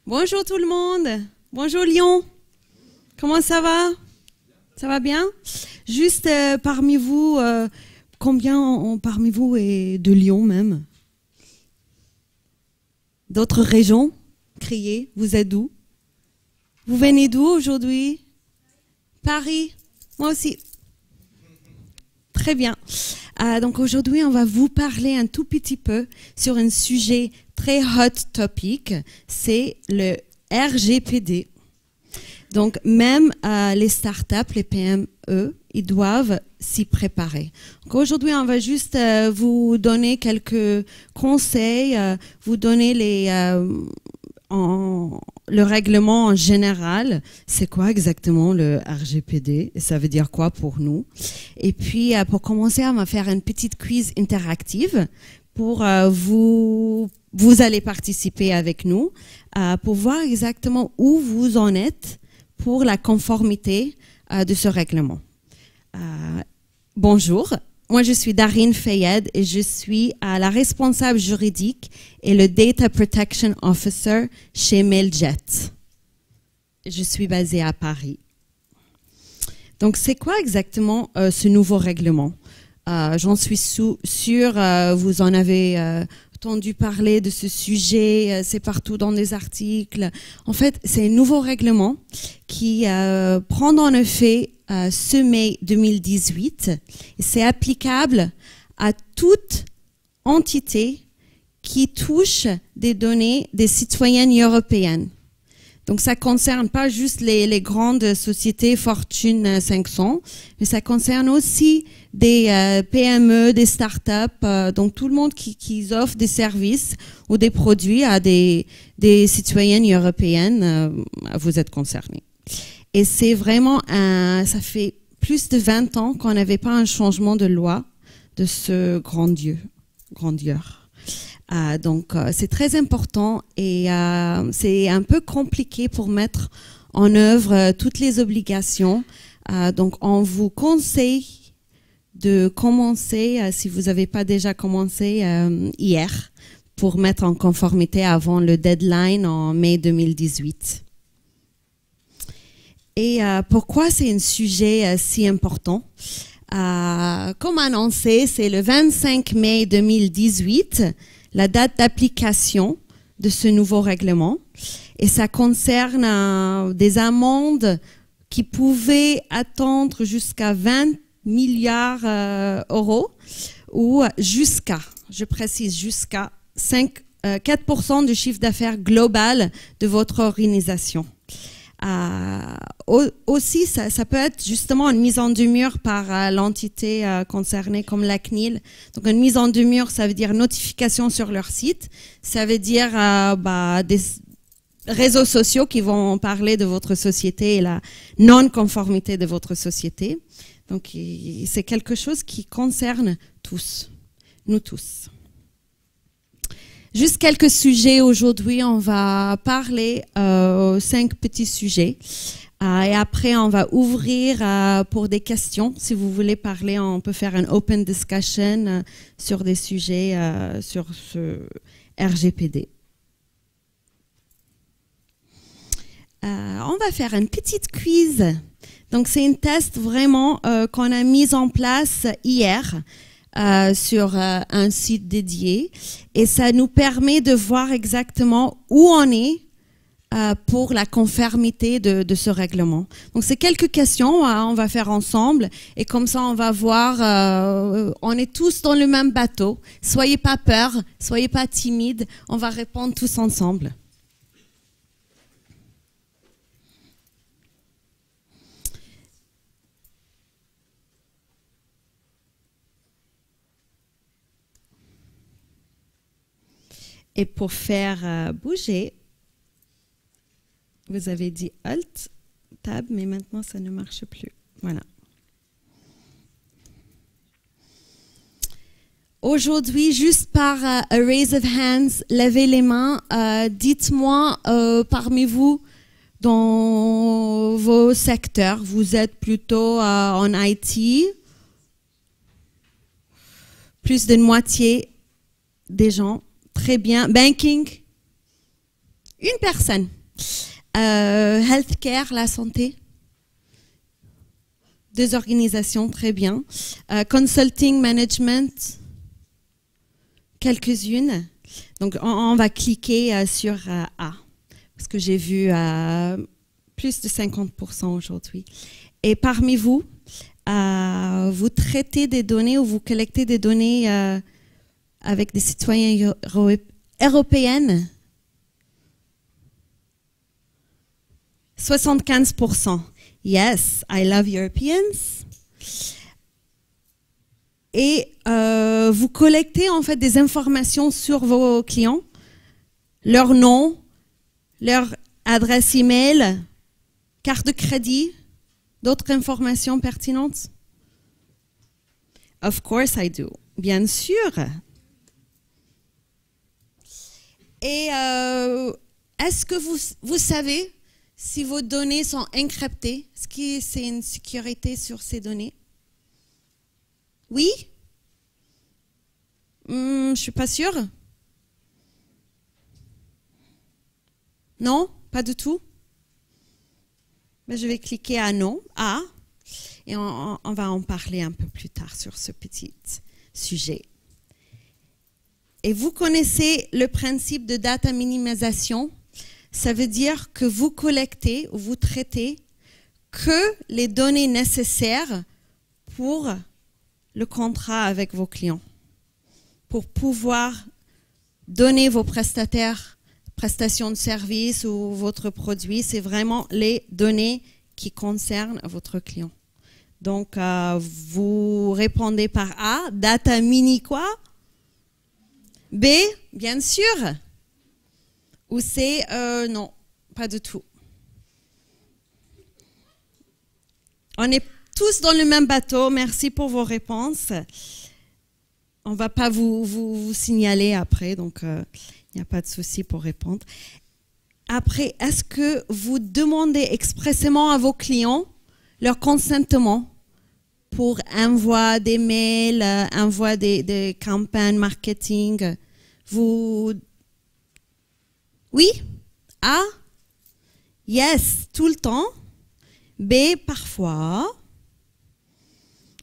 Bonjour tout le monde. Bonjour Lyon. Comment ça va? Ça va bien? Juste parmi vous, combien parmi vous est de Lyon même? D'autres régions? Criez, vous êtes d'où? Vous venez d'où aujourd'hui? Paris. Moi aussi. Très bien. Donc aujourd'hui, on va vous parler un tout petit peu sur un sujet très hot topic, c'est le RGPD. Donc même les startups, les PME, ils doivent s'y préparer. Donc aujourd'hui, on va juste vous donner quelques conseils, vous donner le règlement en général. C'est quoi exactement le RGPD et ça veut dire quoi pour nous? Et puis pour commencer, on va faire une petite quiz interactive pour vous allez participer avec nous pour voir exactement où vous en êtes pour la conformité de ce règlement. Bonjour, moi je suis Darine Fayed et je suis la responsable juridique et le Data Protection Officer chez Mailjet. Je suis basée à Paris. Donc c'est quoi exactement ce nouveau règlement? J'en suis sûre, vous en avez entendu parler de ce sujet, c'est partout dans des articles. En fait, c'est un nouveau règlement qui prend en effet ce mai 2018. Et c'est applicable à toute entité qui touche des données des citoyennes européennes. Donc ça concerne pas juste les grandes sociétés Fortune 500, mais ça concerne aussi des PME, des startups, donc tout le monde qui offre des services ou des produits à des citoyennes européennes, vous êtes concernés. Et c'est vraiment ça fait plus de 20 ans qu'on n'avait pas un changement de loi de ce grandeur. Donc c'est très important et c'est un peu compliqué pour mettre en œuvre toutes les obligations. Donc on vous conseille de commencer, si vous n'avez pas déjà commencé hier, pour mettre en conformité avant le deadline en mai 2018. Et pourquoi c'est un sujet si important? Comme annoncé, c'est le 25 mai 2018, la date d'application de ce nouveau règlement. Et ça concerne des amendes qui pouvaient attendre jusqu'à 20 milliards euros ou jusqu'à, je précise, jusqu'à 4% du chiffre d'affaires global de votre organisation. Aussi, ça peut être justement une mise en demeure par l'entité concernée comme la CNIL. Donc une mise en demeure, ça veut dire notification sur leur site. Ça veut dire des réseaux sociaux qui vont parler de votre société et la non-conformité de votre société. Donc c'est quelque chose qui concerne tous, nous tous. Juste quelques sujets aujourd'hui, on va parler 5 petits sujets et après on va ouvrir pour des questions. Si vous voulez parler, on peut faire une open discussion sur des sujets sur ce RGPD. On va faire une petite quiz. Donc c'est un test vraiment qu'on a mis en place hier. Sur un site dédié et ça nous permet de voir exactement où on est pour la conformité de ce règlement. Donc c'est quelques questions on va faire ensemble et comme ça on va voir, on est tous dans le même bateau. Soyez pas peur, soyez pas timide, on va répondre tous ensemble. Et pour faire bouger, vous avez dit Alt, Tab, mais maintenant ça ne marche plus. Voilà. Aujourd'hui, juste par a raise of hands, levez les mains, dites-moi parmi vous, dans vos secteurs, vous êtes plutôt en IT, plus d'une moitié des gens. Très bien. Banking, Une personne. Healthcare, la santé. 2 organisations, très bien. Consulting, management, quelques-unes. Donc, on va cliquer sur A, parce que j'ai vu plus de 50% aujourd'hui. Et parmi vous, vous traitez des données ou vous collectez des données avec des citoyens européennes. 75%. Yes, I love Europeans. Et vous collectez en fait des informations sur vos clients, leur nom, leur adresse email, carte de crédit, d'autres informations pertinentes. Of course I do. Bien sûr. Et est-ce que vous savez si vos données sont encryptées? Est-ce que c'est une sécurité sur ces données? Oui? Je suis pas sûre. Non? Pas du tout? Mais je vais cliquer à non, A, et on va en parler un peu plus tard sur ce petit sujet. Et vous connaissez le principe de data minimisation. Ça veut dire que vous collectez ou vous traitez que les données nécessaires pour le contrat avec vos clients, pour pouvoir donner vos prestations de services ou votre produit. C'est vraiment les données qui concernent votre client. Donc, vous répondez par A, data mini quoi? B, bien sûr. Ou C, non, pas du tout. On est tous dans le même bateau. Merci pour vos réponses. On ne va pas vous signaler après, donc il n'y a pas de souci pour répondre. Après, est-ce que vous demandez expressément à vos clients leur consentement pour envoi des mails, envoi des campagnes marketing? Oui? A? Yes, tout le temps. B, parfois.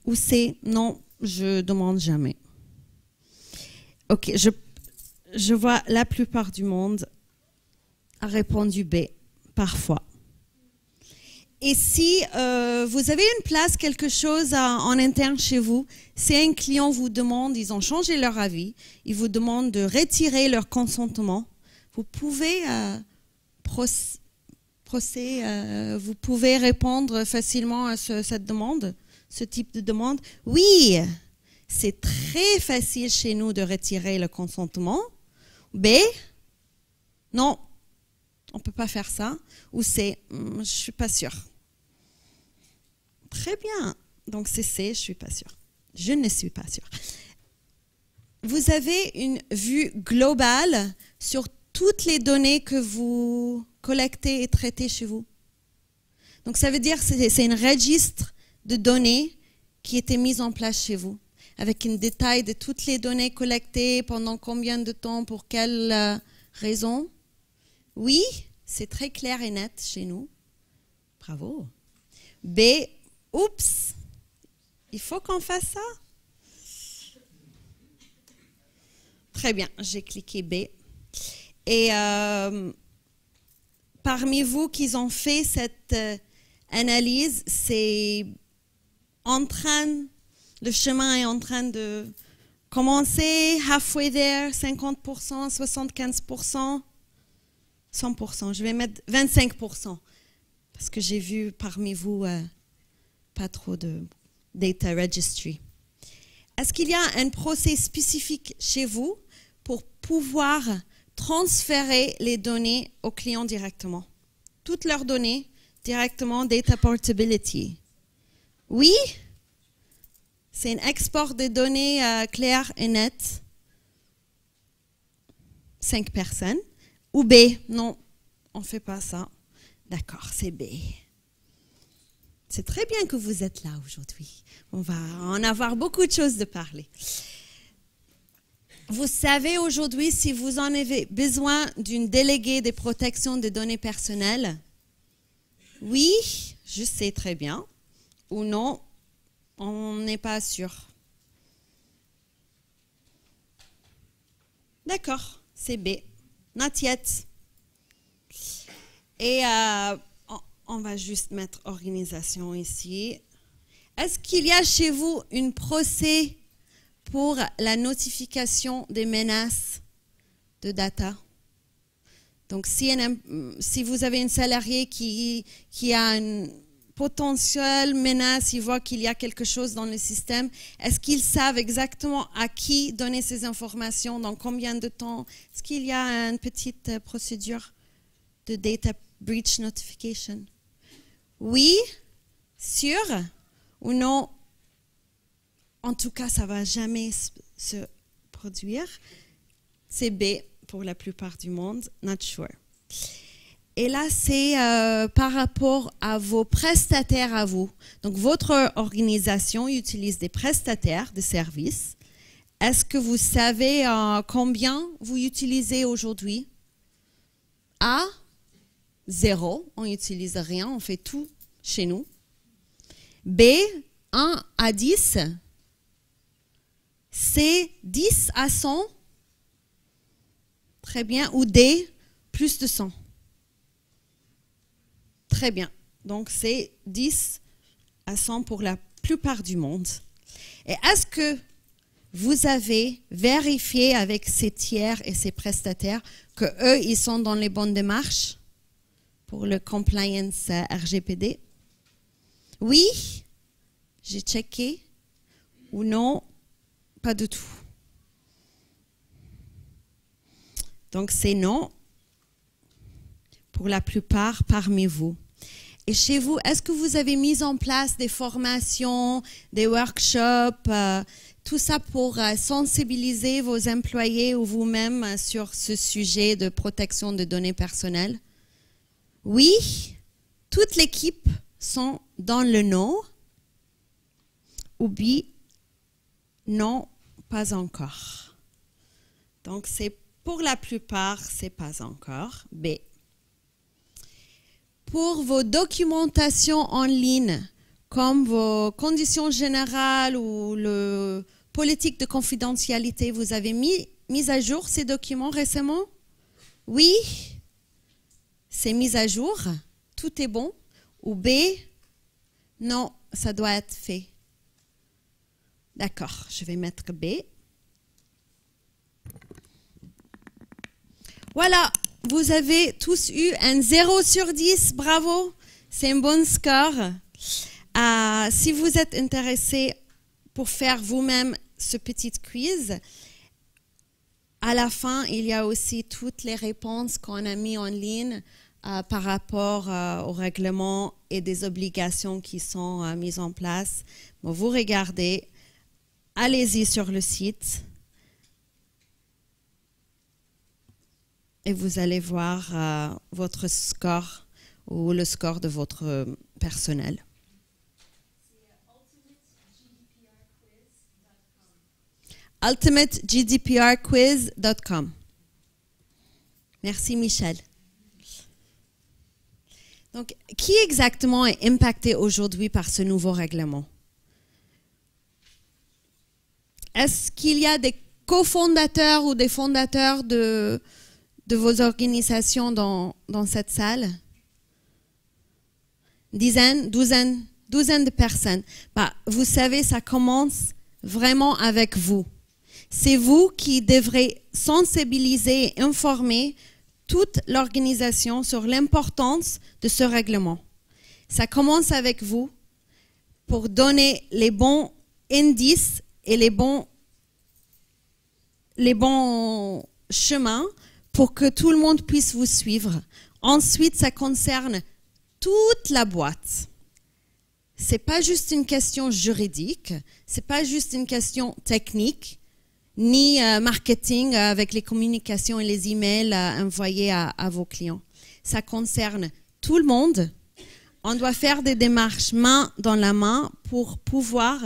Ou C, non, je demande jamais. Ok, je vois la plupart du monde a répondu B, parfois. Et si vous avez une place, quelque chose en interne chez vous, si un client vous demande, ils ont changé leur avis, ils vous demandent de retirer leur consentement, vous pouvez vous pouvez répondre facilement à cette demande, ce type de demande. Oui, c'est très facile chez nous de retirer le consentement. B, non, on ne peut pas faire ça. Ou C, je ne suis pas sûre. Très bien. Donc c'est C, je ne suis pas sûre. Je ne suis pas sûre. Vous avez une vue globale sur toutes les données que vous collectez et traitez chez vous. Donc ça veut dire que c'est un registre de données qui était mis en place chez vous, avec un détail de toutes les données collectées, pendant combien de temps, pour quelle raison. Oui, c'est très clair et net chez nous. Bravo. B, oups, il faut qu'on fasse ça. Très bien, j'ai cliqué B. Et parmi vous qui ont fait cette analyse, le chemin est en train de commencer, halfway there, 50%, 75%, 100%. Je vais mettre 25%, parce que j'ai vu parmi vous pas trop de data registry. Est-ce qu'il y a un procès spécifique chez vous pour pouvoir transférer les données aux clients directement? Toutes leurs données directement, data portability. Oui? C'est un export de données clair et net. 5 personnes. Ou B? Non, on ne fait pas ça. D'accord, c'est B. C'est très bien que vous êtes là aujourd'hui. On va en avoir beaucoup de choses de parler. Vous savez aujourd'hui si vous en avez besoin d'une déléguée de protection des données personnelles? Oui, je sais très bien. Ou non, on n'est pas sûr. D'accord, c'est B. Not yet. Et on va juste mettre organisation ici. Est-ce qu'il y a chez vous une procès pour la notification des menaces de data? Donc, si vous avez un salarié qui a une potentielle menace, il voit qu'il y a quelque chose dans le système, est-ce qu'ils savent exactement à qui donner ces informations, dans combien de temps? Est-ce qu'il y a une petite procédure de data breach notification? Oui, sûr ou non? En tout cas, ça ne va jamais se produire. C'est B pour la plupart du monde, not sure. Et là, c'est par rapport à vos prestataires à vous. Donc, votre organisation utilise des prestataires de services. Est-ce que vous savez combien vous utilisez aujourd'hui? A, 0, on n'utilise rien, on fait tout chez nous. B, 1 à 10. C, 10 à 100. Très bien. Ou D, plus de 100. Très bien. Donc, c'est 10 à 100 pour la plupart du monde. Et est-ce que vous avez vérifié avec ces tiers et ces prestataires qu'eux, ils sont dans les bonnes démarches pour le compliance RGPD? Oui, j'ai checké. Ou non, pas du tout. Donc, c'est non pour la plupart parmi vous. Et chez vous, est-ce que vous avez mis en place des formations, des workshops, tout ça pour sensibiliser vos employés ou vous-même sur ce sujet de protection de données personnelles? Oui, toute l'équipe sont dans le non. Ou B, non, pas encore. Donc, c'est pour la plupart, c'est pas encore. B. Pour vos documentations en ligne, comme vos conditions générales ou le politique de confidentialité, vous avez mis à jour ces documents récemment? Oui, c'est mis à jour, tout est bon. Ou B, non, ça doit être fait. D'accord, je vais mettre B. Voilà, vous avez tous eu un 0 sur 10, bravo, c'est un bon score. Si vous êtes intéressé pour faire vous-même ce petit quiz, à la fin, il y a aussi toutes les réponses qu'on a mises en ligne par rapport au règlement et des obligations qui sont mises en place. Bon, vous regardez, allez-y sur le site. Et vous allez voir votre score ou le score de votre personnel. ultimategdprquiz.com. Merci Michel. Donc, qui exactement est impacté aujourd'hui par ce nouveau règlement? Est-ce qu'il y a des cofondateurs ou des fondateurs de vos organisations dans cette salle? Douzaine de personnes. Vous savez, ça commence vraiment avec vous. C'est vous qui devrez sensibiliser et informer toute l'organisation sur l'importance de ce règlement. Ça commence avec vous pour donner les bons indices et les bons chemins pour que tout le monde puisse vous suivre. Ensuite, ça concerne toute la boîte. Ce n'est pas juste une question juridique, ce n'est pas juste une question technique, ni marketing avec les communications et les emails envoyés à vos clients. Ça concerne tout le monde. On doit faire des démarches main dans la main pour pouvoir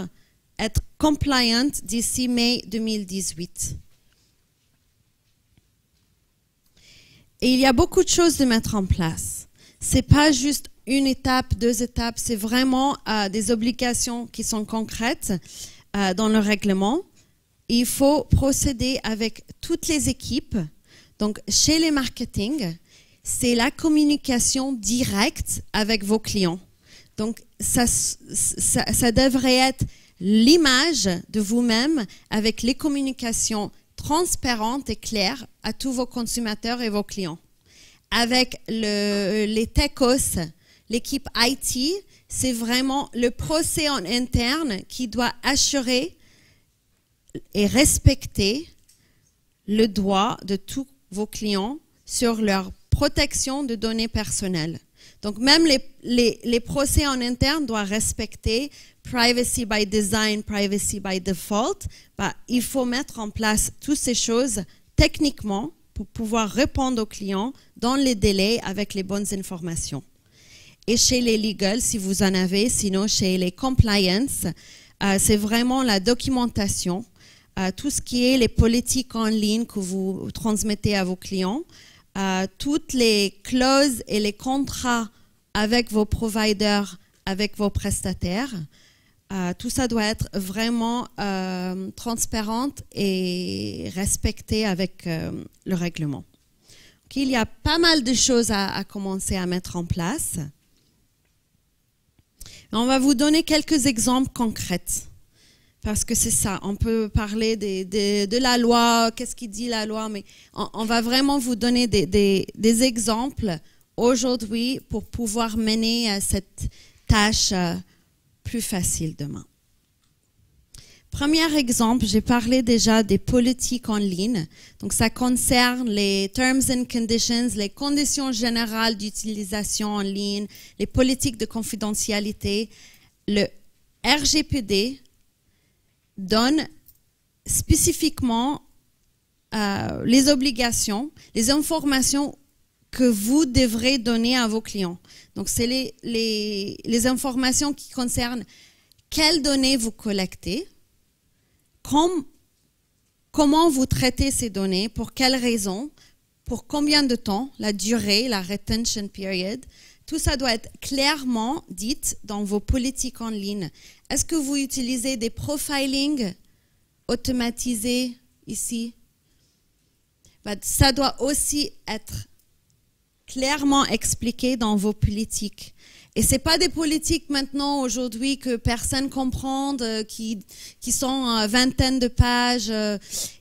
être compliant d'ici mai 2018. Et il y a beaucoup de choses de mettre en place. C'est pas juste une étape, deux étapes, c'est vraiment des obligations qui sont concrètes dans le règlement. Il faut procéder avec toutes les équipes. Donc, chez les marketing, c'est la communication directe avec vos clients. Donc, ça devrait être l'image de vous-même avec les communications transparentes et claires à tous vos consommateurs et vos clients. Avec les techos, l'équipe IT, c'est vraiment le procès en interne qui doit assurer et respecter le droit de tous vos clients sur leur protection de données personnelles. Donc même les procès en interne doivent respecter privacy by design, privacy by default. Il faut mettre en place toutes ces choses techniquement pour pouvoir répondre aux clients dans les délais avec les bonnes informations. Et chez les legal, si vous en avez, sinon chez les compliance, c'est vraiment la documentation, tout ce qui est les politiques en ligne que vous transmettez à vos clients, toutes les clauses et les contrats avec vos providers, avec vos prestataires. Tout ça doit être vraiment transparent et respecté avec le règlement. Donc, il y a pas mal de choses à commencer à mettre en place. On va vous donner quelques exemples concrets. Parce que c'est ça, on peut parler de la loi, qu'est-ce qui dit la loi, mais on va vraiment vous donner des exemples aujourd'hui pour pouvoir mener cette tâche plus facile demain. Premier exemple, j'ai parlé déjà des politiques en ligne. Donc ça concerne les terms and conditions, les conditions générales d'utilisation en ligne, les politiques de confidentialité. Le RGPD donne spécifiquement les obligations, les informations que vous devrez donner à vos clients. Donc, c'est les informations qui concernent quelles données vous collectez, comment vous traitez ces données, pour quelles raisons, pour combien de temps, la durée, la retention period. Tout ça doit être clairement dit dans vos politiques en ligne. Est-ce que vous utilisez des profiling automatisés ici? Ça doit aussi être clairement expliqué dans vos politiques. Et ce n'est pas des politiques maintenant, aujourd'hui, que personne comprend, qui sont vingtaine de pages.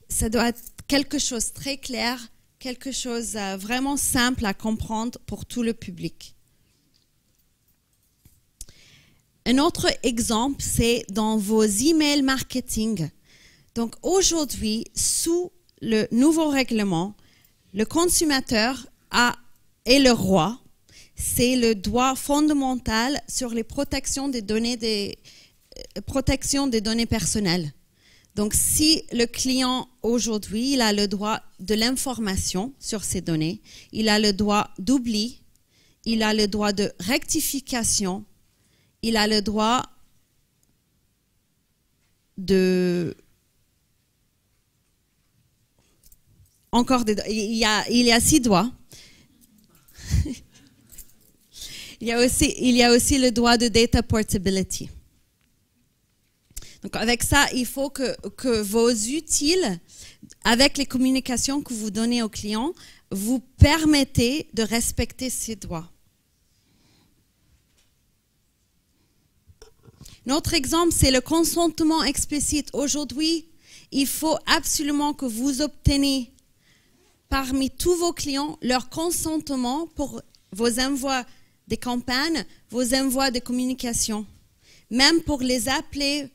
Ça doit être quelque chose de très clair, quelque chose vraiment simple à comprendre pour tout le public. Un autre exemple, c'est dans vos emails marketing. Donc aujourd'hui, sous le nouveau règlement, le consommateur est le roi. C'est le droit fondamental sur les protections des données, protection des données personnelles. Donc si le client aujourd'hui, il a le droit de l'information sur ces données, il a le droit d'oubli, il a le droit de rectification, il a le droit de... il y a 6 droits. il y a aussi le droit de data portability. Donc avec ça, il faut que vos utiles, avec les communications que vous donnez aux clients, vous permettez de respecter ces droits. Notre exemple, c'est le consentement explicite. Aujourd'hui, il faut absolument que vous obteniez parmi tous vos clients leur consentement pour vos envois des campagnes, vos envois de communication. Même pour les appeler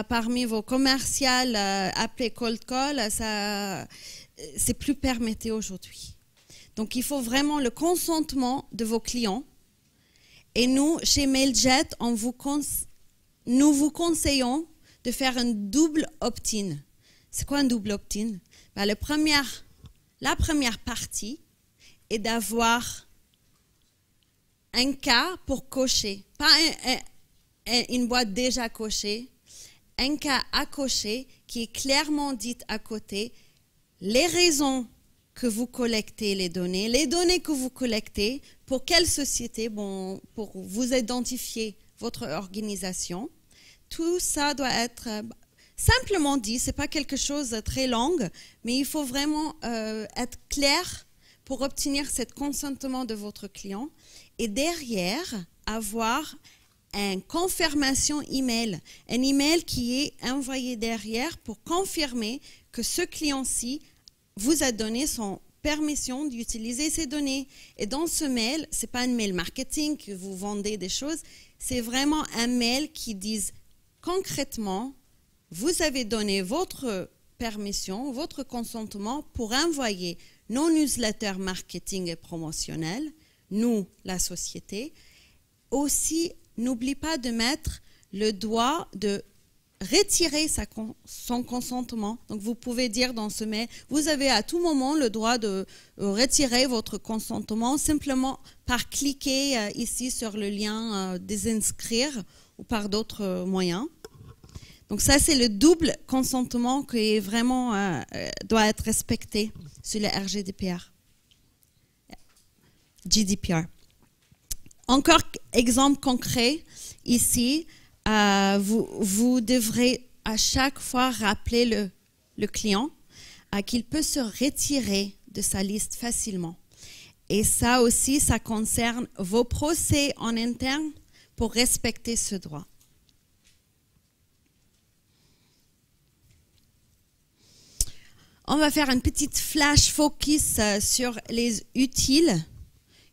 parmi vos commerciales, appeler cold call, c'est plus permis aujourd'hui. Donc, il faut vraiment le consentement de vos clients. Et nous, chez Mailjet, nous vous conseillons de faire un double opt-in. C'est quoi un double opt-in? La première partie est d'avoir un cas pour cocher, pas une boîte déjà cochée, un cas à cocher qui est clairement dit à côté, les raisons que vous collectez les données que vous collectez, pour quelle société, bon, pour vous identifier votre organisation. Tout ça doit être simplement dit, ce n'est pas quelque chose de très long, mais il faut vraiment être clair pour obtenir ce consentement de votre client et derrière avoir une confirmation email, un email qui est envoyé derrière pour confirmer que ce client-ci vous a donné son permission d'utiliser ces données. Et dans ce mail, ce n'est pas un mail marketing que vous vendez des choses, c'est vraiment un mail qui dit concrètement, vous avez donné votre permission, votre consentement pour envoyer nos newsletters marketing et promotionnels, nous, la société. Aussi, n'oublie pas de mettre le droit de retirer son consentement. Donc, vous pouvez dire dans ce mail, vous avez à tout moment le droit de retirer votre consentement simplement par cliquer ici sur le lien désinscrire ou par d'autres moyens. Donc, ça, c'est le double consentement qui vraiment doit être respecté sur le RGDPR. GDPR. Encore exemple concret, ici, vous devrez à chaque fois rappeler le client qu'il peut se retirer de sa liste facilement. Et ça aussi, ça concerne vos procès en interne pour respecter ce droit. On va faire une petite flash focus sur les utiles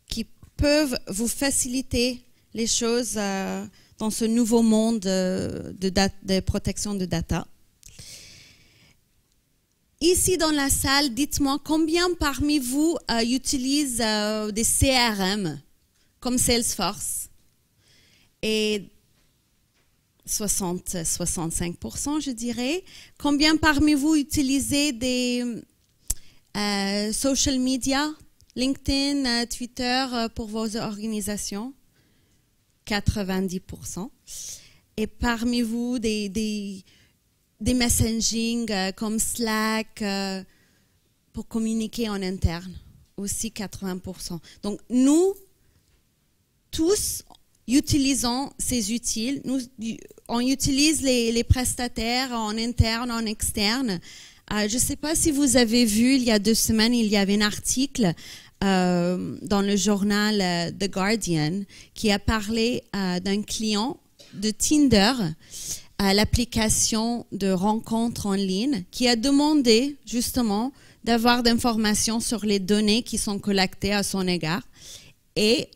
qui peuvent vous faciliter les choses dans ce nouveau monde de protection de data. Ici dans la salle, dites-moi combien parmi vous utilisent des CRM comme Salesforce et 65%, je dirais. Combien parmi vous utilisez des social media, LinkedIn, Twitter pour vos organisations? 90%. Et parmi vous, des messaging comme Slack pour communiquer en interne, aussi 80%. Donc, nous, tous, utilisons ces utiles. On utilise les prestataires en interne, en externe. Je ne sais pas si vous avez vu, il y a 2 semaines, il y avait un article dans le journal The Guardian qui a parlé d'un client de Tinder, l'application de rencontres en ligne, qui a demandé justement d'avoir d'informations sur les données qui sont collectées à son égard. Et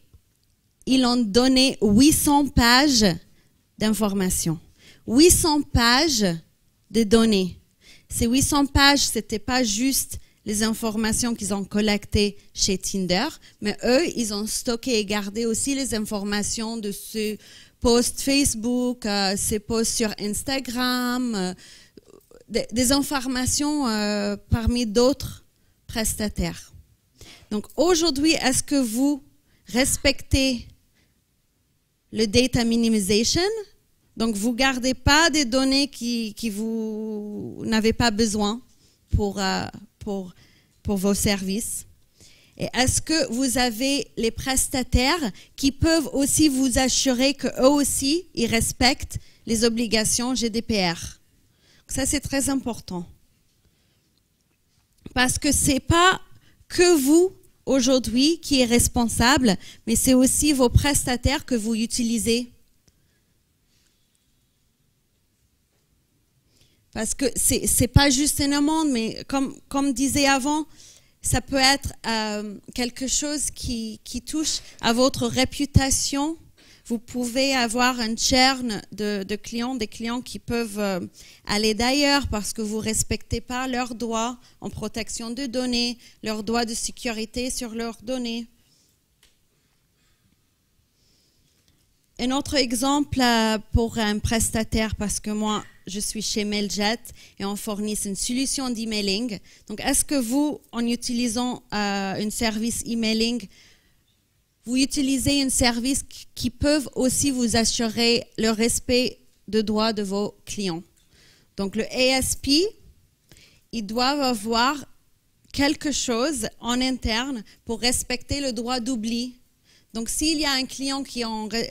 ils ont donné 800 pages d'informations. 800 pages de données. Ces 800 pages, ce n'était pas juste les informations qu'ils ont collectées chez Tinder, mais eux, ils ont stocké et gardé aussi les informations de ce posts Facebook, ces posts sur Instagram, des informations parmi d'autres prestataires. Donc aujourd'hui, est-ce que vous respectez le data minimization? Donc vous ne gardez pas des données qui vous n'avez pas besoin pour vos services. Et est-ce que vous avez les prestataires qui peuvent aussi vous assurer qu'eux aussi, ils respectent les obligations GDPR? Ça, c'est très important. Parce que ce n'est pas que vous, aujourd'hui, qui êtes responsable, mais c'est aussi vos prestataires que vous utilisez. Parce que ce n'est pas juste une amende, mais comme disait avant, ça peut être quelque chose qui touche à votre réputation. Vous pouvez avoir un churn de clients, des clients qui peuvent aller d'ailleurs parce que vous ne respectez pas leurs droits en protection de données, leurs droits de sécurité sur leurs données. Un autre exemple pour un prestataire, parce que moi, je suis chez Mailjet et on fournit une solution d'emailing. Donc, est-ce que vous, en utilisant un service emailing, vous utilisez un service qui peut aussi vous assurer le respect de droits de vos clients? Donc, le ASP, ils doivent avoir quelque chose en interne pour respecter le droit d'oubli. Donc, s'il y a un client qui a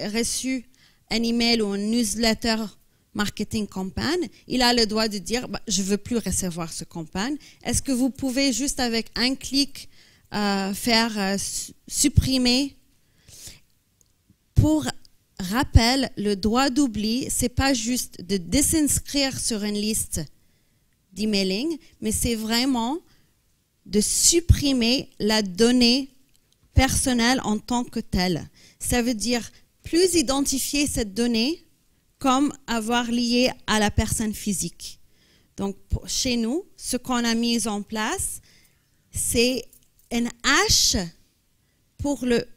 reçu un email ou un newsletter marketing campagne, il a le droit de dire je ne veux plus recevoir ce campagne. Est-ce que vous pouvez juste avec un clic faire supprimer? Pour rappel, le droit d'oubli, ce n'est pas juste de désinscrire sur une liste d'emailing, mais c'est vraiment de supprimer la donnée personnelle en tant que telle. Ça veut dire plus identifier cette donnée comme avoir lié à la personne physique. Donc, chez nous, ce qu'on a mis en place, c'est un hash pour le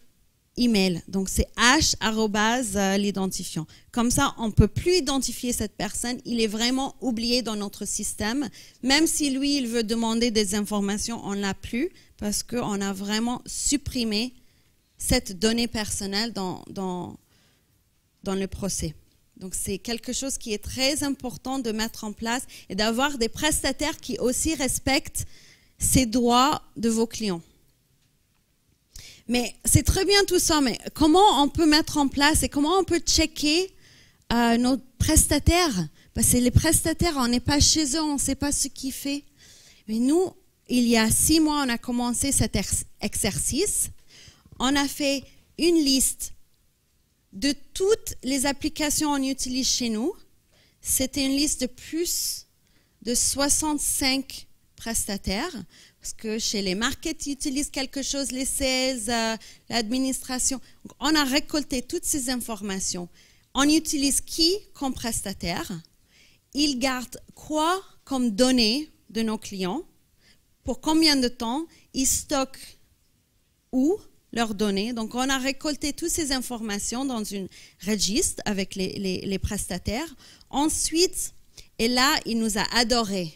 email. Donc, c'est hash @ l'identifiant. Comme ça, on ne peut plus identifier cette personne. Il est vraiment oublié dans notre système. Même si lui, il veut demander des informations, on ne l'a plus parce qu'on a vraiment supprimé cette donnée personnelle dans le procès. Donc, c'est quelque chose qui est très important de mettre en place et d'avoir des prestataires qui aussi respectent ces droits de vos clients. Mais c'est très bien tout ça, mais comment on peut mettre en place et comment on peut checker nos prestataires? Parce que les prestataires, on n'est pas chez eux, on ne sait pas ce qu'ils font. Mais nous, il y a 6 mois, on a commencé cet exercice. On a fait une liste de toutes les applications qu'on utilise chez nous. C'était une liste de plus de 65 prestataires. Parce que chez les markets, ils utilisent quelque chose, les sales, l'administration. On a récolté toutes ces informations. On utilise qui comme prestataire? Ils gardent quoi comme données de nos clients? Pour combien de temps? Ils stockent où leurs données? Donc, on a récolté toutes ces informations dans un registre avec les prestataires. Ensuite, et là, il nous a adorés.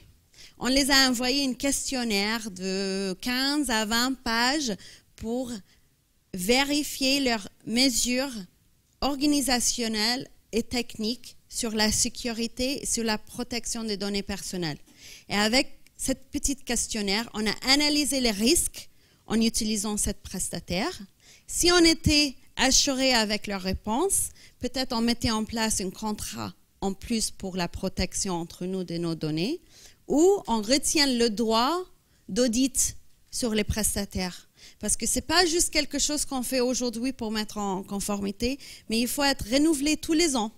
On les a envoyé un questionnaire de 15 à 20 pages pour vérifier leurs mesures organisationnelles et techniques sur la sécurité et sur la protection des données personnelles. Et avec cette petite questionnaire, on a analysé les risques en utilisant cette prestataire. Si on était assuré avec leur réponse, peut-être on mettait en place un contrat en plus pour la protection entre nous de nos données, ou on retient le droit d'audit sur les prestataires. Parce que ce n'est pas juste quelque chose qu'on fait aujourd'hui pour mettre en conformité, mais il faut être renouvelé tous les ans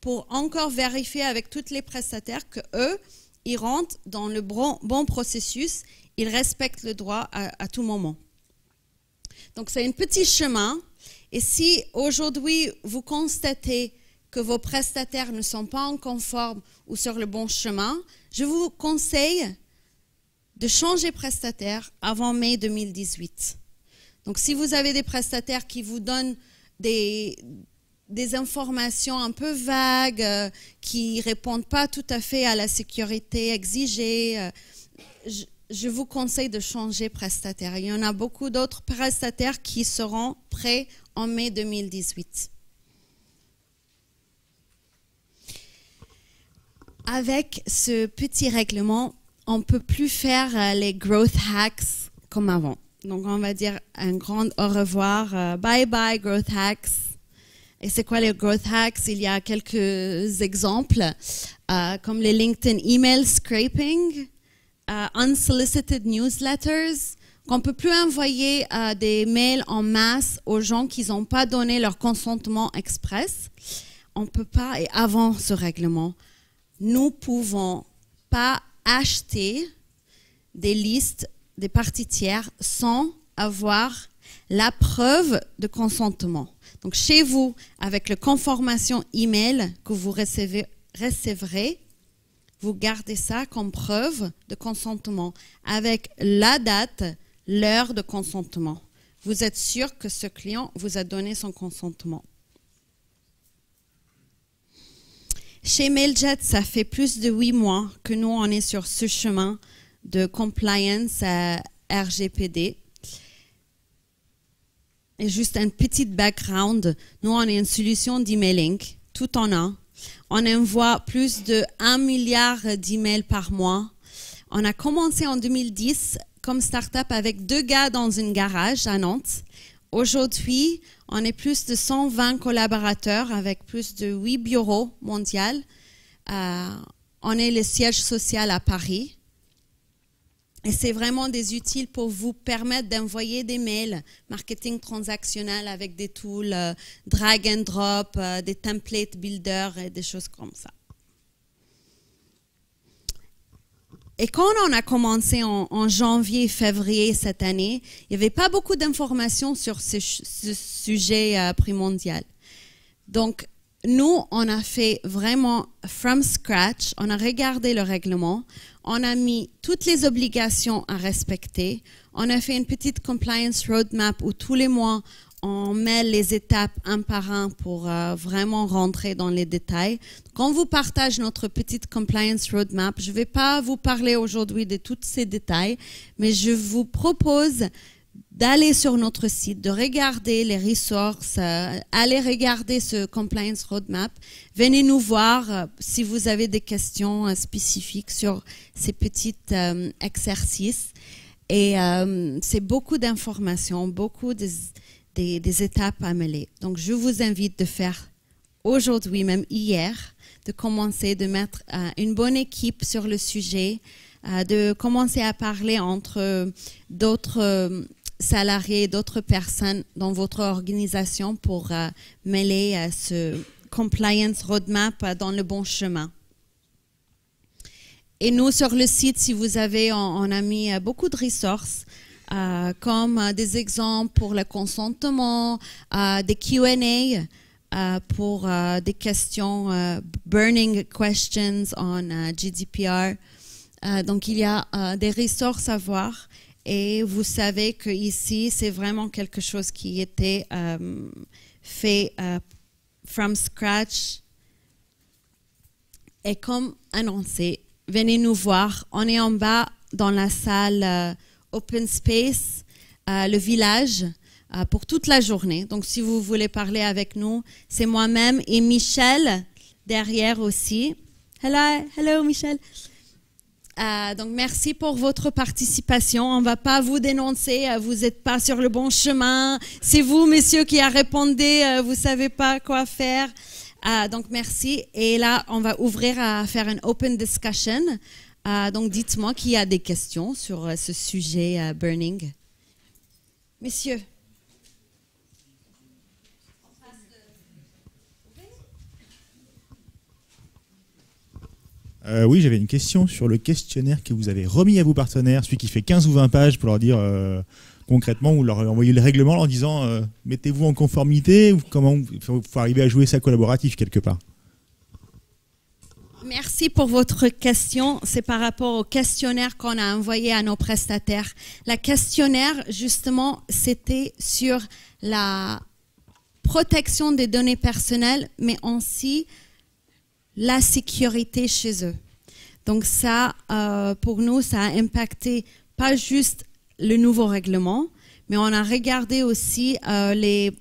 pour encore vérifier avec tous les prestataires qu'eux, ils rentrent dans le bon processus, ils respectent le droit à tout moment. Donc c'est un petit chemin. Et si aujourd'hui vous constatez que vos prestataires ne sont pas en conforme ou sur le bon chemin, je vous conseille de changer prestataire avant mai 2018. Donc, si vous avez des prestataires qui vous donnent des informations un peu vagues, qui ne répondent pas tout à fait à la sécurité exigée, je vous conseille de changer prestataire. Il y en a beaucoup d'autres prestataires qui seront prêts en mai 2018. Avec ce petit règlement, on ne peut plus faire les growth hacks comme avant. Donc, on va dire un grand au revoir. Bye bye, growth hacks. Et c'est quoi les growth hacks? Il y a quelques exemples, comme les LinkedIn email scraping, unsolicited newsletters, qu'on ne peut plus envoyer des mails en masse aux gens qui n'ont pas donné leur consentement express. On ne peut pas, et avant ce règlement, nous ne pouvons pas acheter des listes des parties tiers sans avoir la preuve de consentement. Donc, chez vous, avec la confirmation email que vous recevrez, vous gardez ça comme preuve de consentement avec la date, l'heure de consentement. Vous êtes sûr que ce client vous a donné son consentement. Chez Mailjet, ça fait plus de 8 mois que nous, on est sur ce chemin de compliance à RGPD. Et juste un petit background, nous, on est une solution d'emailing, tout en un. On envoie plus de 1 milliard d'emails par mois. On a commencé en 2010 comme start-up avec 2 gars dans une garage à Nantes. Aujourd'hui, on est plus de 120 collaborateurs avec plus de 8 bureaux mondiaux. On est le siège social à Paris. Et c'est vraiment des outils pour vous permettre d'envoyer des mails, marketing transactionnel avec des tools, drag and drop, des template builders et des choses comme ça. Et quand on a commencé en janvier, février cette année, il n'y avait pas beaucoup d'informations sur ce sujet primordial. Donc, nous, on a fait vraiment from scratch, on a regardé le règlement, on a mis toutes les obligations à respecter, on a fait une petite compliance roadmap où tous les mois, on met les étapes un par un pour vraiment rentrer dans les détails. Quand on vous partage notre petite compliance roadmap, je ne vais pas vous parler aujourd'hui de tous ces détails, mais je vous propose d'aller sur notre site, de regarder les ressources, aller regarder ce compliance roadmap. Venez nous voir si vous avez des questions spécifiques sur ces petits exercices. Et c'est beaucoup d'informations, beaucoup des étapes à mêler. Donc, je vous invite de faire aujourd'hui, même hier, de commencer, de mettre une bonne équipe sur le sujet, de commencer à parler entre d'autres salariés, d'autres personnes dans votre organisation pour mêler ce compliance roadmap dans le bon chemin. Et nous, sur le site, si vous avez, on a mis beaucoup de ressources, comme des exemples pour le consentement, des Q&A pour des questions, burning questions on GDPR. Donc, il y a des ressources à voir. Et vous savez qu'ici, c'est vraiment quelque chose qui était fait from scratch. Et comme annoncé, venez nous voir. On est en bas dans la salle Open Space, le village, pour toute la journée. Donc, si vous voulez parler avec nous, c'est moi-même et Michel derrière aussi. Hello Michel. Donc, merci pour votre participation. On ne va pas vous dénoncer, vous n'êtes pas sur le bon chemin. C'est vous, messieurs, qui a répondu, vous ne savez pas quoi faire. Donc, merci. Et là, on va ouvrir à faire une open discussion. Donc, dites-moi qui a des questions sur ce sujet burning. Messieurs. Oui, j'avais une question sur le questionnaire que vous avez remis à vos partenaires, celui qui fait 15 ou 20 pages pour leur dire concrètement, ou leur envoyer le règlement en disant mettez-vous en conformité, ou comment il faut arriver à jouer ça collaboratif quelque part. Merci pour votre question. C'est par rapport au questionnaire qu'on a envoyé à nos prestataires. La questionnaire, justement, c'était sur la protection des données personnelles, mais aussi la sécurité chez eux. Donc ça, pour nous, ça a impacté pas juste le nouveau règlement, mais on a regardé aussi,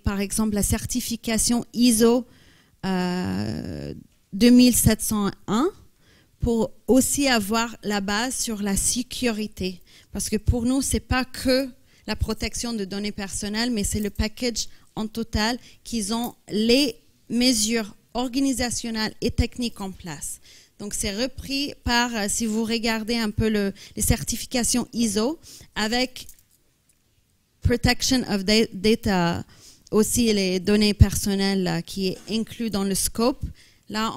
par exemple, la certification ISO 2701 pour aussi avoir la base sur la sécurité. Parce que pour nous, ce n'est pas que la protection de données personnelles, mais c'est le package en total qu'ils ont les mesures organisationnelles et techniques en place. Donc, c'est repris par, si vous regardez un peu les certifications ISO, avec Protection of Data, aussi les données personnelles qui est inclus dans le scope. Là,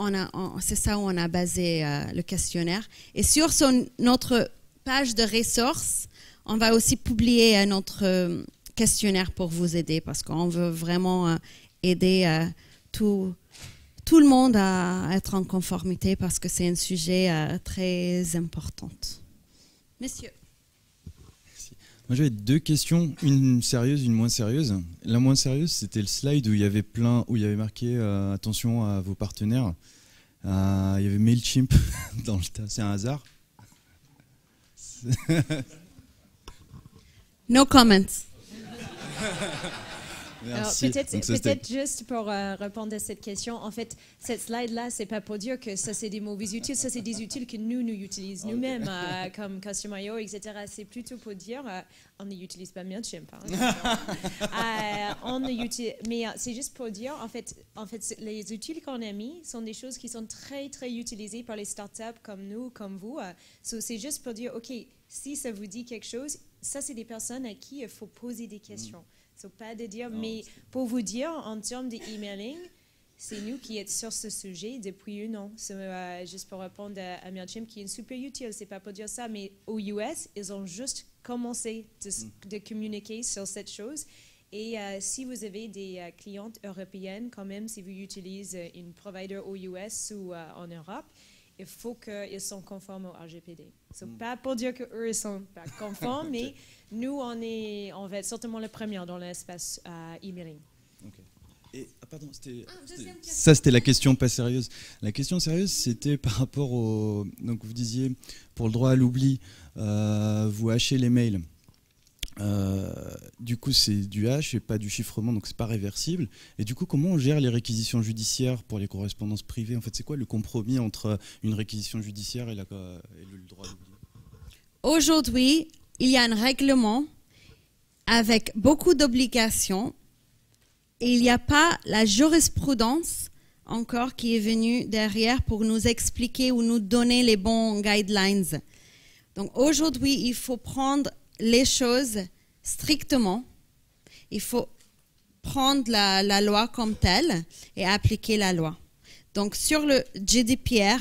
c'est ça où on a basé le questionnaire. Et sur notre page de ressources, on va aussi publier notre questionnaire pour vous aider, parce qu'on veut vraiment aider tout le monde à être en conformité, parce que c'est un sujet très important. Messieurs. Merci. Moi, j'avais deux questions, une sérieuse, une moins sérieuse. La moins sérieuse, c'était le slide où il y avait marqué attention à vos partenaires. Il y avait Mailchimp dans le tas. C'est un hasard? No comments. Merci. Peut-être juste pour répondre à cette question, en fait, cette slide-là, c'est pas pour dire que ça, c'est des mauvais utiles, ça, c'est des utiles que nous utilisons nous-mêmes, comme Custom.io, etc. C'est plutôt pour dire, on n'utilise pas MailChimp, mais c'est juste pour dire, en fait, les utiles qu'on a mis sont des choses qui sont très, très utilisées par les startups comme nous, comme vous. C'est juste pour dire, OK, si ça vous dit quelque chose, ça, c'est des personnes à qui il faut poser des questions. Pas de dire, mais pour vous dire, en termes d'emailing, c'est nous qui sommes sur ce sujet depuis un an. Juste pour répondre à MailChimp, qui est super utile, c'est pas pour dire ça, mais aux US, ils ont juste commencé de communiquer sur cette chose. Et si vous avez des clientes européennes, quand même, si vous utilisez une provider aux US ou en Europe, il faut qu'ils soient conformes au RGPD. Pas pour dire qu'eux ne sont pas conformes, mais nous, on va être certainement le premier dans l'espace emailing. Okay. Et, pardon, ça c'était la question pas sérieuse. La question sérieuse, c'était par rapport au... Donc vous disiez, pour le droit à l'oubli, vous hachez les mails. Du coup, c'est du hash et pas du chiffrement, donc c'est pas réversible. Et du coup, comment on gère les réquisitions judiciaires pour les correspondances privées? En fait, c'est quoi le compromis entre une réquisition judiciaire et le droit à l'oubli? Aujourd'hui, il y a un règlement avec beaucoup d'obligations et il n'y a pas la jurisprudence encore qui est venue derrière pour nous expliquer ou nous donner les bons guidelines. Donc aujourd'hui, il faut prendre les choses strictement. Il faut prendre la loi comme telle et appliquer la loi. Donc sur le GDPR,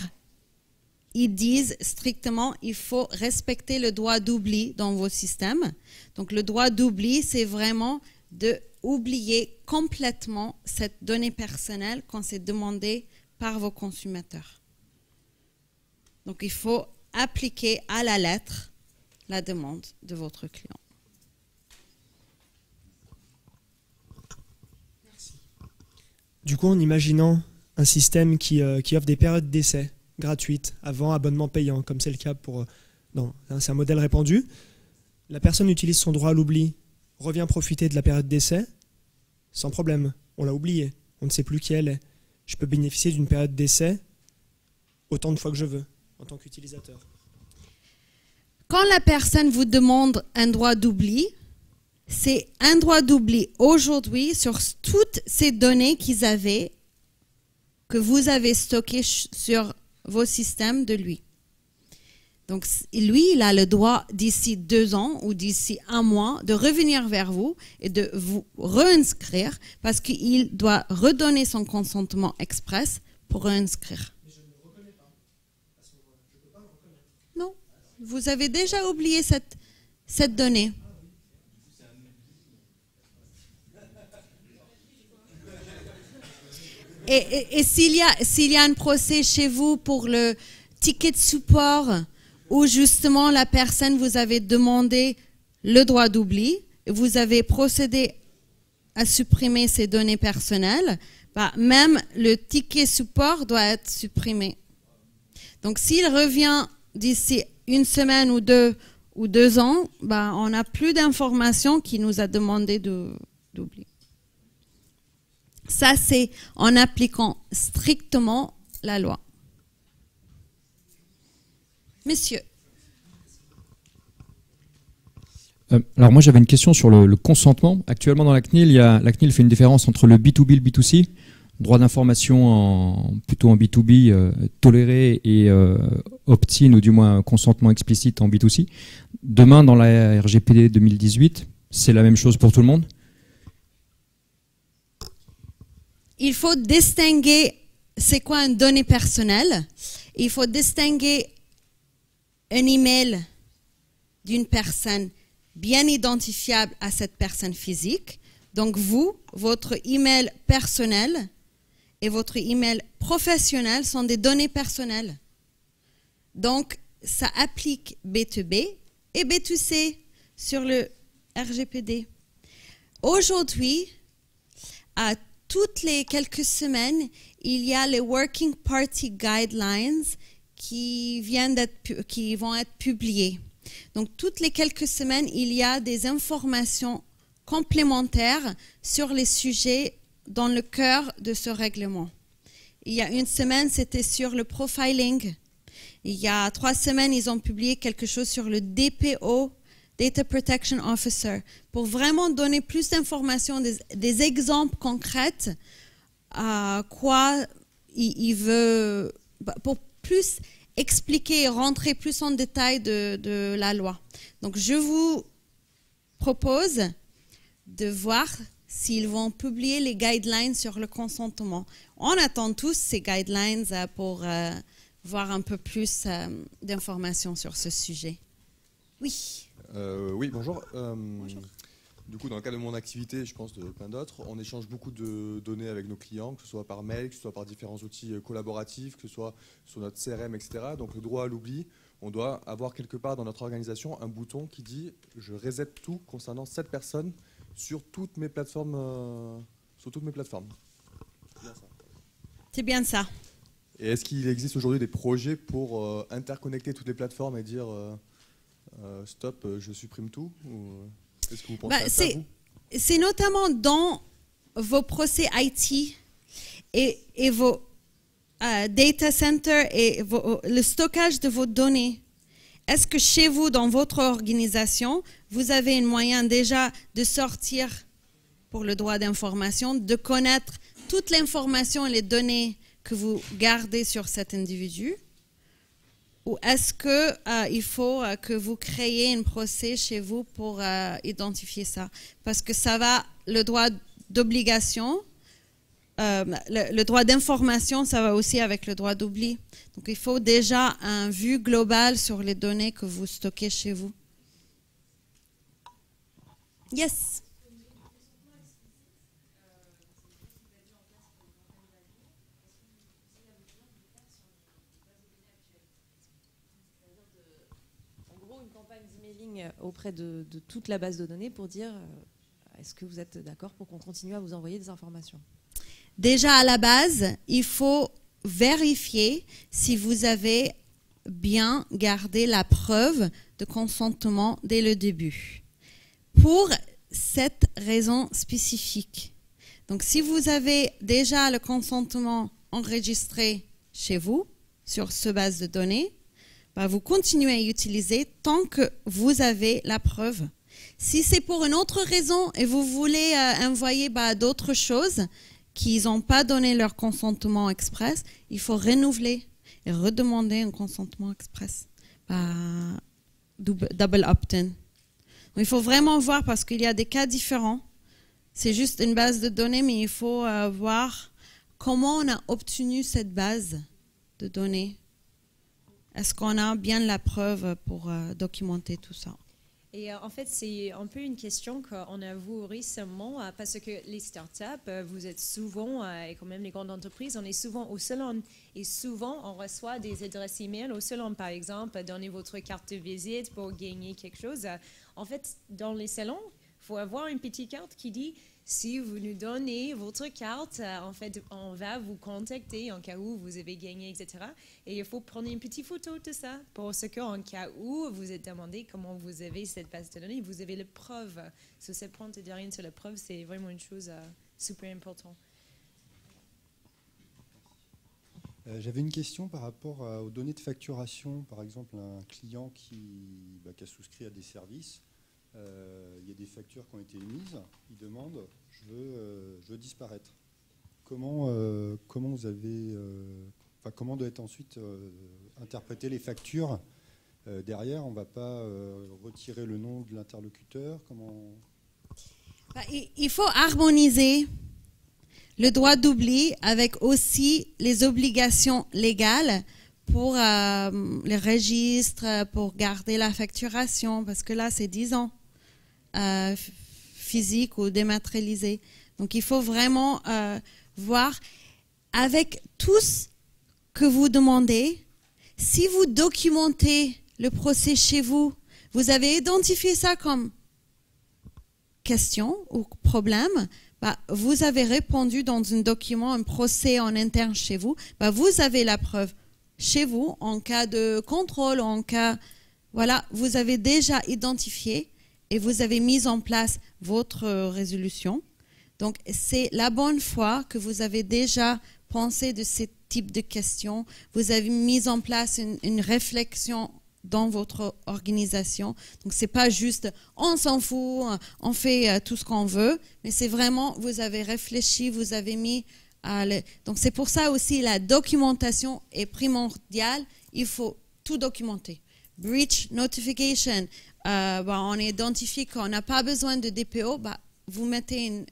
ils disent strictement il faut respecter le droit d'oubli dans vos systèmes. Donc le droit d'oubli, c'est vraiment d'oublier complètement cette donnée personnelle quand c'est demandé par vos consommateurs. Donc il faut appliquer à la lettre la demande de votre client. Merci. Du coup, en imaginant un système qui offre des périodes d'essai gratuites avant abonnement payant, comme c'est le cas pour... Non, c'est un modèle répandu. La personne utilise son droit à l'oubli, revient profiter de la période d'essai, sans problème. On l'a oublié, on ne sait plus qui elle est. Je peux bénéficier d'une période d'essai autant de fois que je veux, en tant qu'utilisateur. Quand la personne vous demande un droit d'oubli, c'est un droit d'oubli aujourd'hui sur toutes ces données que vous avez stockées sur vos systèmes de lui. Donc lui, il a le droit d'ici 2 ans ou d'ici 1 mois de revenir vers vous et de vous réinscrire parce qu'il doit redonner son consentement express pour réinscrire. Mais je ne le reconnais pas. À ce moment-là, je ne peux pas le reconnaître. Non, vous avez déjà oublié cette donnée. Et s'il y a un procès chez vous pour le ticket de support où justement la personne vous avait demandé le droit d'oubli, vous avez procédé à supprimer ces données personnelles, même le ticket support doit être supprimé. Donc s'il revient d'ici 1 semaine ou 2 ans, on n'a plus d'informations qui nous a demandé d'oublier. Ça, c'est en appliquant strictement la loi. Monsieur. Alors moi, j'avais une question sur le consentement. Actuellement, dans la CNIL, la CNIL fait une différence entre le B2B et le B2C. Droit d'information plutôt en B2B toléré et opt-in ou du moins consentement explicite en B2C. Demain, dans la RGPD 2018, c'est la même chose pour tout le monde? Il faut distinguer c'est quoi une donnée personnelle. Il faut distinguer un email d'une personne bien identifiable à cette personne physique. Donc vous, votre email personnel et votre email professionnel sont des données personnelles. Donc ça applique B2B et B2C sur le RGPD. Aujourd'hui, toutes les quelques semaines, il y a les Working Party Guidelines qui vont être publiés. Donc, toutes les quelques semaines, il y a des informations complémentaires sur les sujets dans le cœur de ce règlement. Il y a une semaine, c'était sur le profiling. Il y a 3 semaines, ils ont publié quelque chose sur le DPO, Data Protection Officer, pour vraiment donner plus d'informations, des exemples concrets à quoi il veut, pour plus expliquer et rentrer plus en détail de la loi. Donc, je vous propose de voir s'ils vont publier les guidelines sur le consentement. On attend tous ces guidelines pour voir un peu plus d'informations sur ce sujet. Oui. Oui, bonjour. Du coup, dans le cadre de mon activité, je pense de plein d'autres, on échange beaucoup de données avec nos clients, que ce soit par mail, que ce soit par différents outils collaboratifs, que ce soit sur notre CRM, etc. Donc le droit à l'oubli, on doit avoir quelque part dans notre organisation un bouton qui dit « je reset tout concernant cette personne sur toutes mes plateformes. » C'est bien ça. Et est-ce qu'il existe aujourd'hui des projets pour interconnecter toutes les plateformes et dire stop, je supprime tout ou est-ce que vous pensez à ça, vous ? C'est notamment dans vos procès IT et vos data centers et le stockage de vos données. Est-ce que chez vous, dans votre organisation, vous avez un moyen déjà de sortir pour le droit d'information, de connaître toute l'information et les données que vous gardez sur cet individu? Ou est-ce qu'il faut que vous créez un procès chez vous pour identifier ça? Parce que ça va, le droit d'obligation, le droit d'information, ça va aussi avec le droit d'oubli. Donc il faut déjà une vue globale sur les données que vous stockez chez vous. Yes. Auprès de toute la base de données pour dire est-ce que vous êtes d'accord pour qu'on continue à vous envoyer des informations? Déjà à la base, il faut vérifier si vous avez bien gardé la preuve de consentement dès le début. Pour cette raison spécifique. Donc si vous avez déjà le consentement enregistré chez vous sur cette base de données, vous continuez à utiliser tant que vous avez la preuve. Si c'est pour une autre raison et vous voulez envoyer d'autres choses qu'ils n'ont pas donné leur consentement express, il faut renouveler et redemander un consentement express. Double opt-in. Il faut vraiment voir parce qu'il y a des cas différents. C'est juste une base de données, mais il faut voir comment on a obtenu cette base de données. Est-ce qu'on a bien la preuve pour documenter tout ça? Et en fait, c'est un peu une question qu'on a vu récemment parce que les startups, vous êtes souvent, et quand même les grandes entreprises, on est souvent au salon. Et souvent, on reçoit des adresses email au salon, par exemple, donnez votre carte de visite pour gagner quelque chose. En fait, dans les salons, il faut avoir une petite carte qui dit si vous nous donnez votre carte, en fait, on va vous contacter en cas où vous avez gagné, etc. Et il faut prendre une petite photo de ça pour ce qu'en cas où vous êtes demandé comment vous avez cette base de données, vous avez la preuve. Sur cette pointe de rien sur la preuve, c'est vraiment une chose super importante. J'avais une question par rapport aux données de facturation. Par exemple, un client qui a souscrit à des services, il y a des factures qui ont été émises, il demande je veux disparaître. Comment vous avez, comment doit être ensuite interpréter les factures derrière? On ne va pas retirer le nom de l'interlocuteur. Il faut harmoniser le droit d'oubli avec aussi les obligations légales pour les registres, pour garder la facturation, parce que là, c'est 10 ans. Physique ou dématérialisé. Donc il faut vraiment voir avec tout ce que vous demandez, si vous documentez le procès chez vous, vous avez identifié ça comme question ou problème, vous avez répondu dans un document, un procès en interne chez vous, vous avez la preuve chez vous en cas de contrôle, en cas, voilà, vous avez déjà identifié et vous avez mis en place votre résolution. Donc, c'est la bonne fois que vous avez déjà pensé de ce type de questions. Vous avez mis en place une réflexion dans votre organisation. Donc, c'est pas juste on s'en fout, on fait tout ce qu'on veut, mais c'est vraiment, vous avez réfléchi, vous avez mis... Donc, c'est pour ça aussi la documentation est primordiale. Il faut tout documenter. Breach notification, on identifie qu'on n'a pas besoin de DPO, vous mettez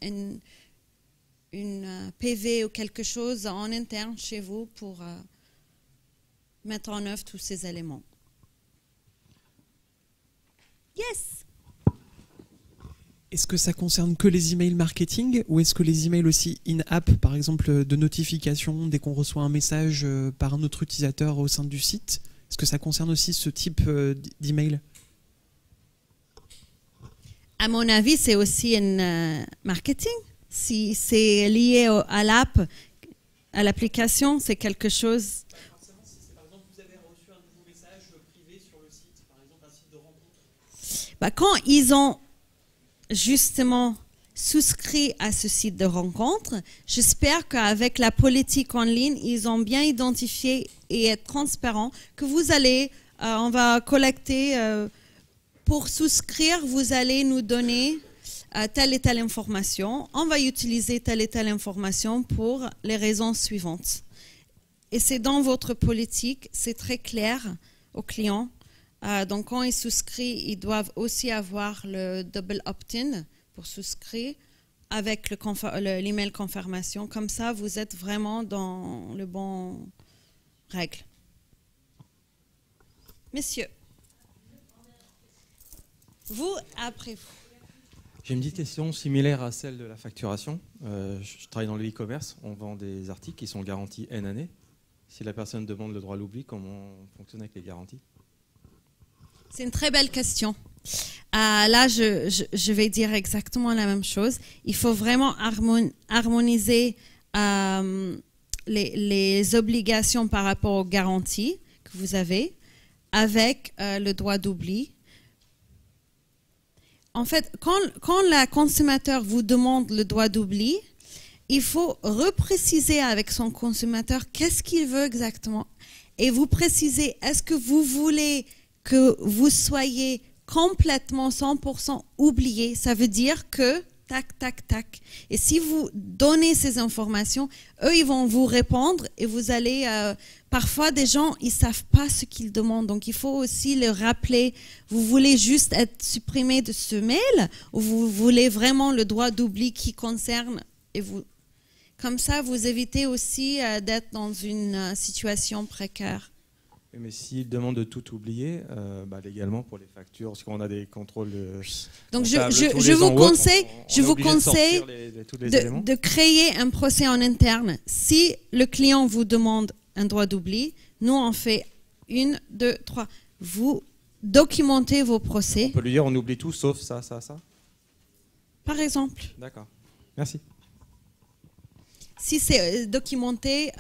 une PV ou quelque chose en interne chez vous pour mettre en œuvre tous ces éléments. Yes. Est-ce que ça concerne que les emails marketing ou est-ce que les emails aussi in-app, par exemple de notification dès qu'on reçoit un message par un autre utilisateur au sein du site, est-ce que ça concerne aussi ce type d'email? À mon avis, c'est aussi un marketing. Si c'est lié à l'app, à l'application, c'est quelque chose... Forcément, si par exemple vous avez reçu un nouveau message privé sur le site, par exemple un site de rencontre. Quand ils ont justement souscrit à ce site de rencontre, j'espère qu'avec la politique en ligne, ils ont bien identifié et être transparents que vous allez, on va collecter, pour souscrire, vous allez nous donner telle et telle information. On va utiliser telle et telle information pour les raisons suivantes. Et c'est dans votre politique, c'est très clair aux clients. Donc, quand ils souscrivent, ils doivent aussi avoir le double opt-in pour souscrire avec l'email confirmation. Comme ça, vous êtes vraiment dans le bon règle. Messieurs, vous, après vous. J'ai une petite question similaire à celle de la facturation. Je travaille dans le e-commerce, on vend des articles qui sont garantis N années. Si la personne demande le droit à l'oubli, comment on fonctionne avec les garanties? C'est une très belle question. Là, je vais dire exactement la même chose. Il faut vraiment harmoniser les obligations par rapport aux garanties que vous avez avec le droit d'oubli. En fait, quand le consommateur vous demande le droit d'oubli, il faut repréciser avec son consommateur qu'est-ce qu'il veut exactement. Et vous précisez, est-ce que vous voulez que vous soyez complètement 100% oublié? Ça veut dire que tac, tac, tac. Et si vous donnez ces informations, eux, ils vont vous répondre et vous allez... parfois, des gens, ils ne savent pas ce qu'ils demandent. Donc, il faut aussi le rappeler. Vous voulez juste être supprimé de ce mail ou vous voulez vraiment le droit d'oubli qui concerne et vous... Comme ça, vous évitez aussi d'être dans une situation précaire. Mais s'il demande de tout oublier, légalement pour les factures, parce qu'on a des contrôles donc je vous conseille, de créer un procès en interne. Si le client vous demande un droit d'oubli, nous on fait 1, 2, 3. Vous documentez vos procès. On peut lui dire on oublie tout sauf ça, ça, ça. Par exemple. D'accord. Merci. Si c'est documenté,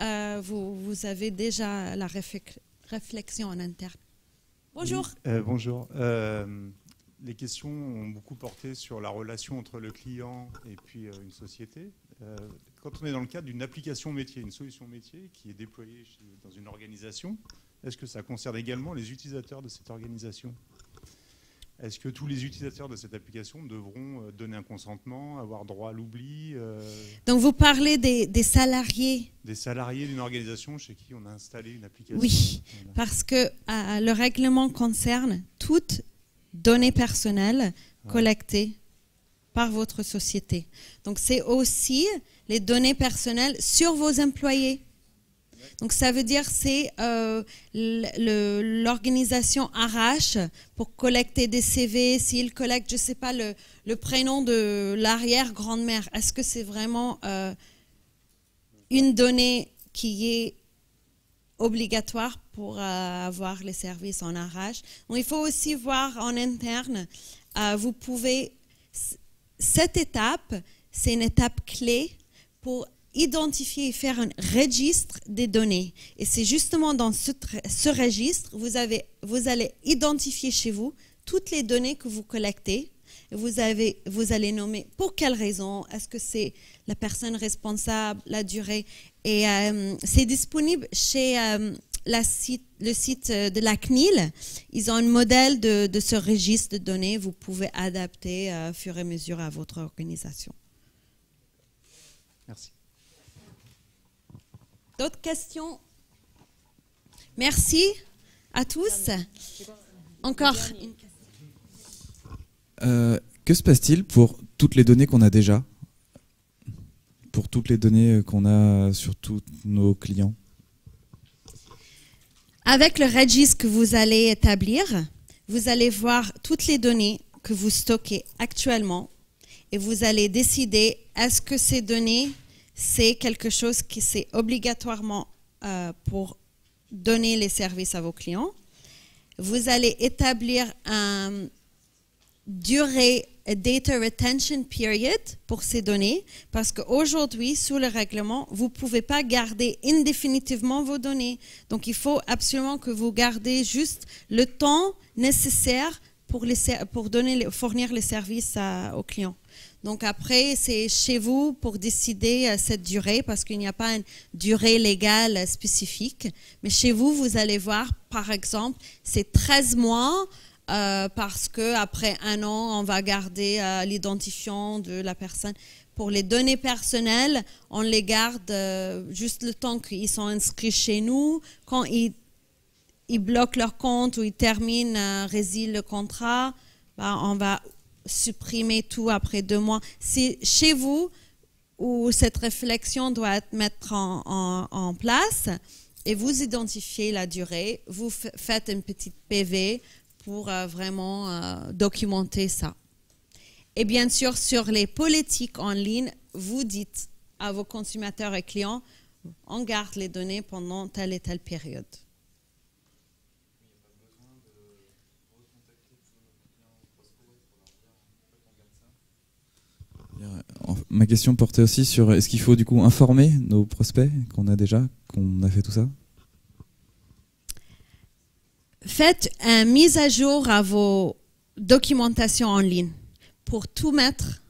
vous avez déjà la réflexion en interne. Bonjour. Oui, bonjour. Les questions ont beaucoup porté sur la relation entre le client et puis une société. Quand on est dans le cadre d'une application métier, une solution métier qui est déployée dans une organisation, est-ce que ça concerne également les utilisateurs de cette organisation? Est-ce que tous les utilisateurs de cette application devront donner un consentement, avoir droit à l'oubli? Donc vous parlez des salariés. Des salariés d'une organisation chez qui on a installé une application. Oui, voilà. Parce que le règlement concerne toutes données personnelles collectées par votre société. Donc c'est aussi les données personnelles sur vos employés. Donc ça veut dire c'est l'organisation arrache pour collecter des CV. S'il collecte, je ne sais pas, le prénom de l'arrière-grand-mère, est-ce que c'est vraiment une donnée qui est obligatoire pour avoir les services en arrache? Donc il faut aussi voir en interne, vous pouvez... Cette étape, c'est une étape clé pour identifier et faire un registre des données. Et c'est justement dans ce registre, vous allez identifier chez vous toutes les données que vous collectez, Vous allez nommer pour quelle raison, est-ce que c'est la personne responsable, la durée. Et c'est disponible chez le site de la CNIL. Ils ont un modèle de ce registre de données. Vous pouvez adapter au fur et à mesure à votre organisation. Merci. D'autres questions? Merci à tous. Encore une question. Que se passe-t-il pour toutes les données qu'on a déjà? Pour toutes les données qu'on a sur tous nos clients? Avec le registre que vous allez établir, vous allez voir toutes les données que vous stockez actuellement et vous allez décider est-ce que ces données, c'est quelque chose qui c'est obligatoirement pour donner les services à vos clients. Vous allez établir un durée, data retention period pour ces données, parce qu'aujourd'hui, sous le règlement, vous ne pouvez pas garder indéfinitivement vos données. Donc, il faut absolument que vous gardez juste le temps nécessaire pour fournir les services aux clients. Donc après, c'est chez vous pour décider cette durée, parce qu'il n'y a pas une durée légale spécifique. Mais chez vous, vous allez voir, par exemple, c'est 13 mois, parce qu'après 1 an, on va garder l'identifiant de la personne. Pour les données personnelles, on les garde juste le temps qu'ils sont inscrits chez nous. Quand ils bloquent leur compte ou ils terminent, résilient le contrat, on va supprimer tout après 2 mois. C'est chez vous où cette réflexion doit être mettre en place et vous identifiez la durée. Vous faites une petite PV pour vraiment documenter ça. Et bien sûr, sur les politiques en ligne, vous dites à vos consommateurs et clients, on garde les données pendant telle et telle période. Ma question portait aussi sur est-ce qu'il faut du coup informer nos prospects qu'on a déjà, qu'on a fait tout ça? Faites une mise à jour à vos documentations en ligne pour tout mettre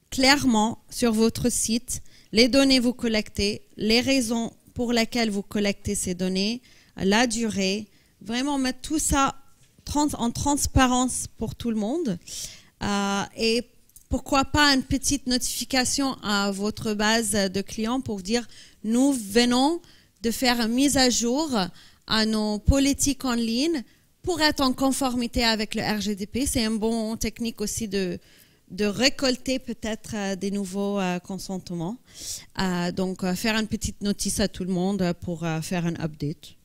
clairement sur votre site, les données que vous collectez, les raisons pour lesquelles vous collectez ces données, la durée, vraiment mettre tout ça en transparence pour tout le monde et pourquoi pas une petite notification à votre base de clients pour dire nous venons de faire une mise à jour à nos politiques en ligne pour être en conformité avec le RGDP. C'est une bonne technique aussi de récolter peut-être des nouveaux consentements. Donc faire une petite notice à tout le monde pour faire un update.